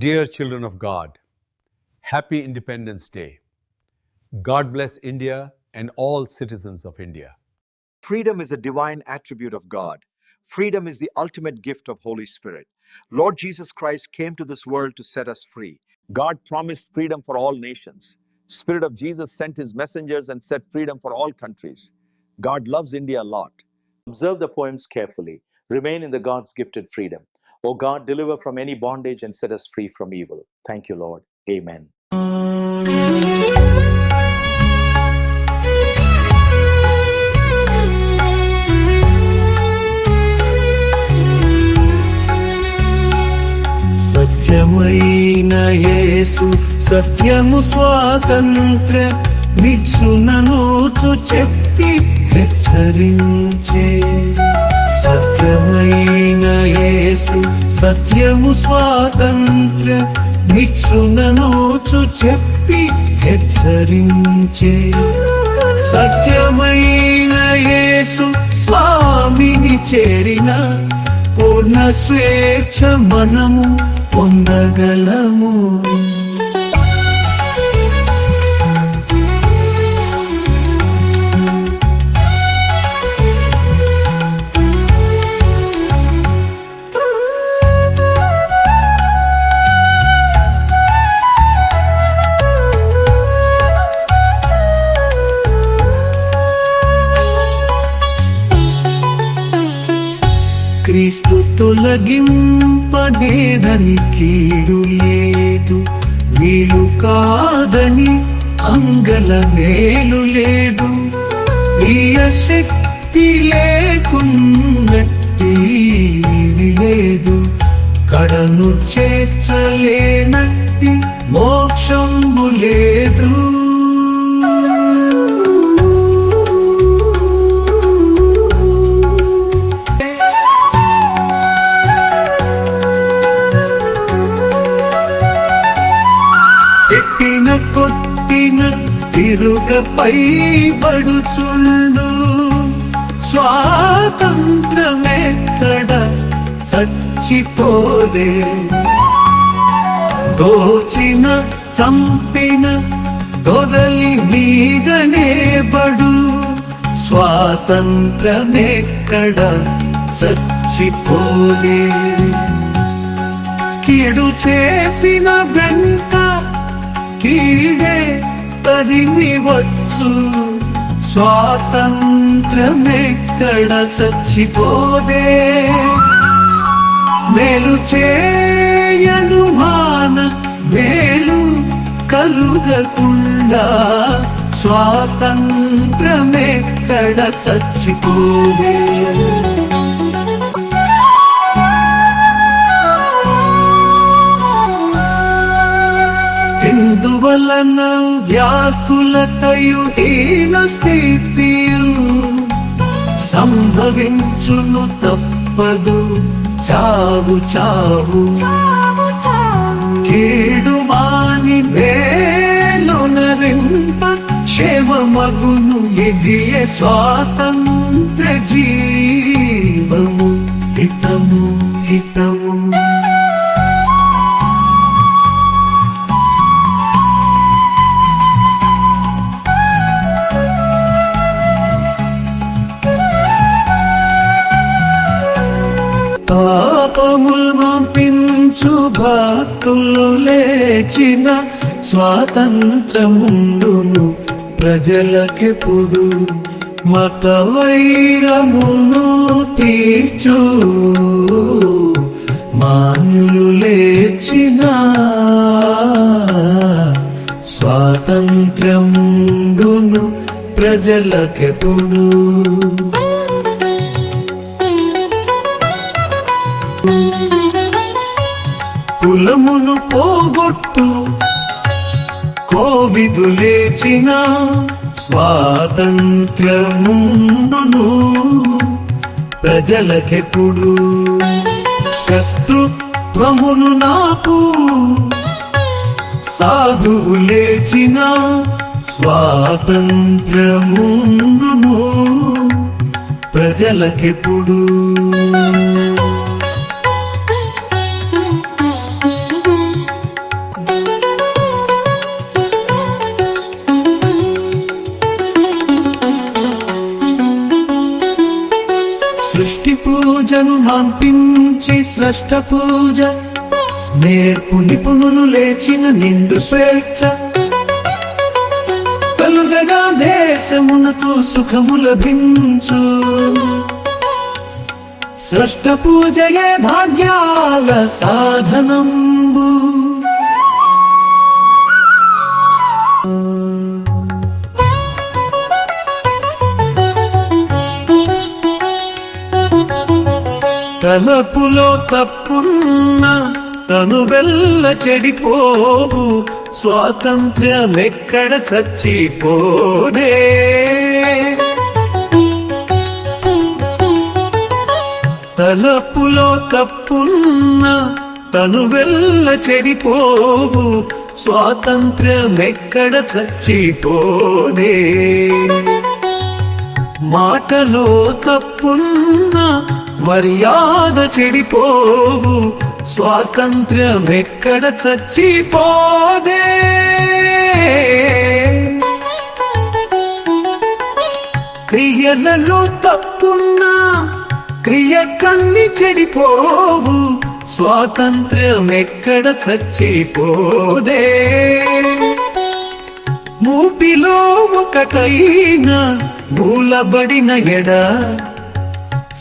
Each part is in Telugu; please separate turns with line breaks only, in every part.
Dear children of God, happy Independence Day. God bless India and all citizens of India.
Freedom is a divine attribute of God. Freedom is the ultimate gift of Holy Spirit. Lord Jesus Christ came to this world to set us free. God promised freedom for all nations. Spirit of Jesus sent his messengers and set freedom for all countries. God loves India a lot. Observe the poems carefully. Remain in the God's gifted freedom. O God, deliver from any bondage and set us free from evil. Thank you, Lord. Amen.
సత్యమైన యేసు సత్యము స్వాతంత్ర నిచ్చుననూచు చెప్పి హెచ్చరించే. సత్యమైన యేసు సత్యము స్వాతంత్ర నిచ్చుననూచు చెప్పి హెచ్చరించే. సత్యమైన యేసు స్వామిని చేరిన పూర్ణ స్వేచ్ఛ మనము పొందగలము. క్రీస్తు తొలగింపనేరని కీడు లేదు, వీలు కాదని అంగల మేలు లేదు. ప్రియ శక్తి లేకున్నట్టి లేదు, కడను చేర్చలేనట్టి మోక్షంబు లేదు. కొట్టిన తిరుగపై పడుచుండు, స్వాతంత్రమెక్కడ చచ్చిపోదే. దోచిన చంపిన దొరలి మీదనే బడు, స్వాతంత్రమెక్కడ చచ్చిపోదే. కీడు చేసిన వెంట కీడే తరిమి వచ్చు, స్వాతంత్రమెక్కడ చచ్చిపోదే. మేలు చేయను మాన మేలు కలుగకుండా, స్వాతంత్రమెక్కడ చచ్చిపోదే. ఎందువలన వ్యాకులతయు హీన స్థితియు సంభవించును తప్పదు. చావు చావు కీడు మాని మేలునరింప క్షేమమగును. ఇదియే స్వాతంత్ర జీవము, హితము హితము. పాపముల్ మాపించు భక్తులు లేచిన స్వాతంత్రముండును ప్రజలకెప్పుడు. మత వైరమును తీర్చు మాన్యులు లేచిన స్వాతంత్రముండును ప్రజలకెప్పుడు. కులమును పోగొట్టు కోవిదు లేచిన స్వాతంత్రముండును ప్రజలకెప్పుడు. శత్రుత్వమును నాకు సాధువు లేచిన స్వాతంత్రముండును ప్రజలకెప్పుడు. నుంచి స్రష్ట పూజ, నేర్పు నిపుణులు లేచిన నిండు స్వేచ్ఛ, కలుగగా దేశమునకు సుఖము లభించు. స్రష్ట పూజయే భాగ్యాల సాధనంబు. తలపులో తప్పున్న తను వెళ్ళ చెడిపోవు, స్వాతంత్ర్యమెక్కడ చచ్చిపోనే. తలపులో తప్పున్న తను వెళ్ళ చెడిపోవు, స్వాతంత్ర్యమెక్కడ చచ్చిపోనే. మాటలో తప్పున్న మర్యాద చెడిపోవు, స్వాతంత్ర్యమెక్కడ చచ్చిపోదే. క్రియలలో తప్పున్నా క్రియ కన్ని చెడిపోవు, స్వాతంత్ర్యమెక్కడ చచ్చిపోదే. మూపిలో ఒకటైన మూలబడిన ఎడ,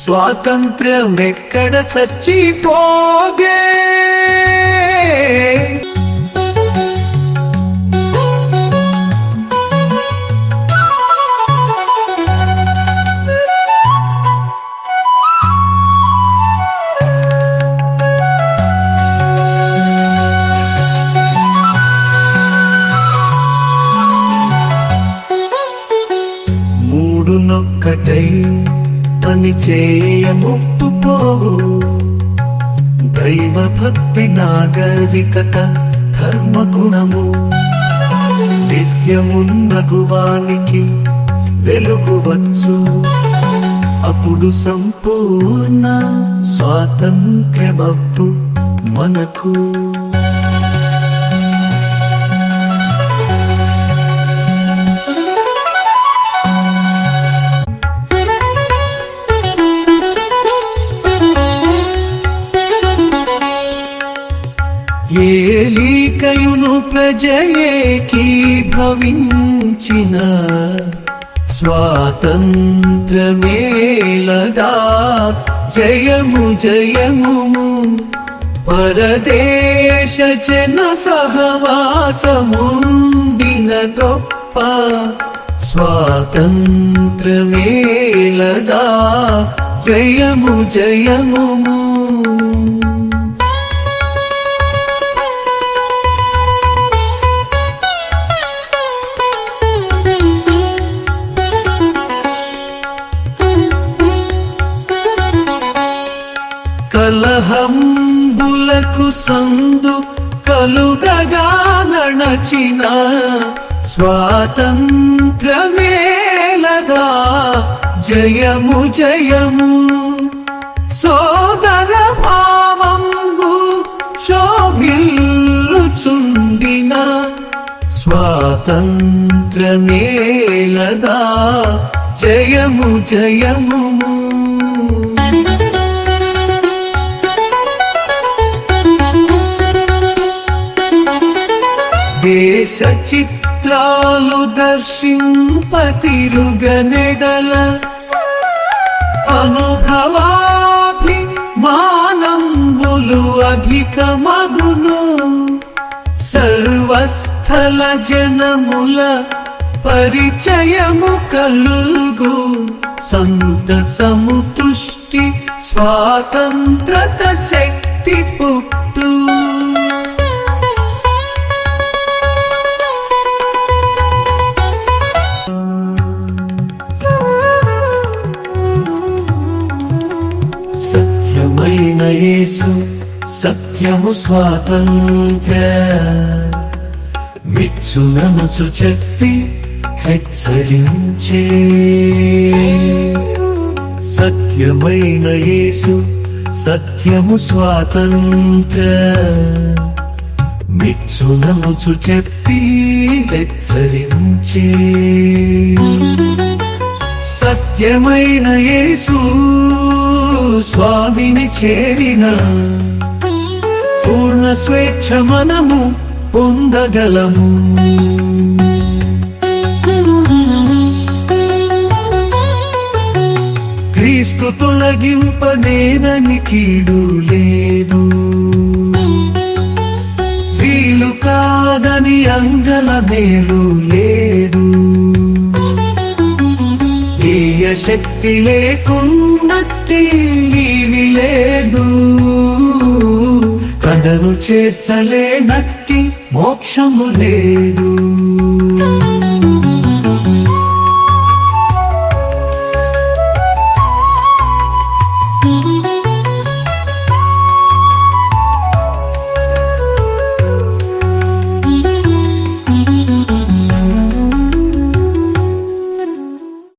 స్వాతంత్ర్యమెక్కడ చచ్చిపోగే. మూడునొక్కటై పని చేయ ముప్పుపోవు, దైవ భక్తి నాగరికత ధర్మగుణము, నిత్యమున్నగువానికి వెలుగువచ్చు, అప్పుడు సంపూర్ణ స్వాతంత్ర్యమప్పు మనకు. ఏలీకయును ప్రజయేకీభవించిన, స్వాతంత్ర్యమేలగా జయము జయము. పరదేశ జన సహవాసముండిన గొప్ప, స్వాతంత్ర్యమేలగా జయము జయము. కలహంబులకు సందు కలుగగా నడచిన, స్వాతంత్ర్యమేలగా జయము జయము. సోదర భావంబు శోభిల్లుచుండిన, స్వాతంత్ర్యమేలగా జయము జయము. దేశ చిత్రాలు దర్శింపతిరుగనెడల, అనుభవాభిమానంబులు అధికమగును. సర్వస్థల జనముల పరిచయము కల్గు, సంత సముతుష్టి స్వాతంత్రత శక్తి పుట్టు. సత్యమైన యేసు సత్యము స్వాతంత్ర్య, మిచ్చుననుచు చెప్పి హెచ్చరించే. సత్యమైన యేసు సత్యము స్వాతంత్ర్య, మిచ్చుననుచు చెప్పి హెచ్చరించే. సత్యమైన యేసు స్వామిని చేరిన పూర్ణ స్వేచ్ఛ మనము పొందగలము. క్రీస్తు తొలగింపనేనని కీడు లేదు, వీలు కాదని అంగల మేలు లేదు. ఈయ శక్తి లేకున్నట్టి నీవి లేదు, కడను చేర్చలేనట్టి మోక్షము లేదు.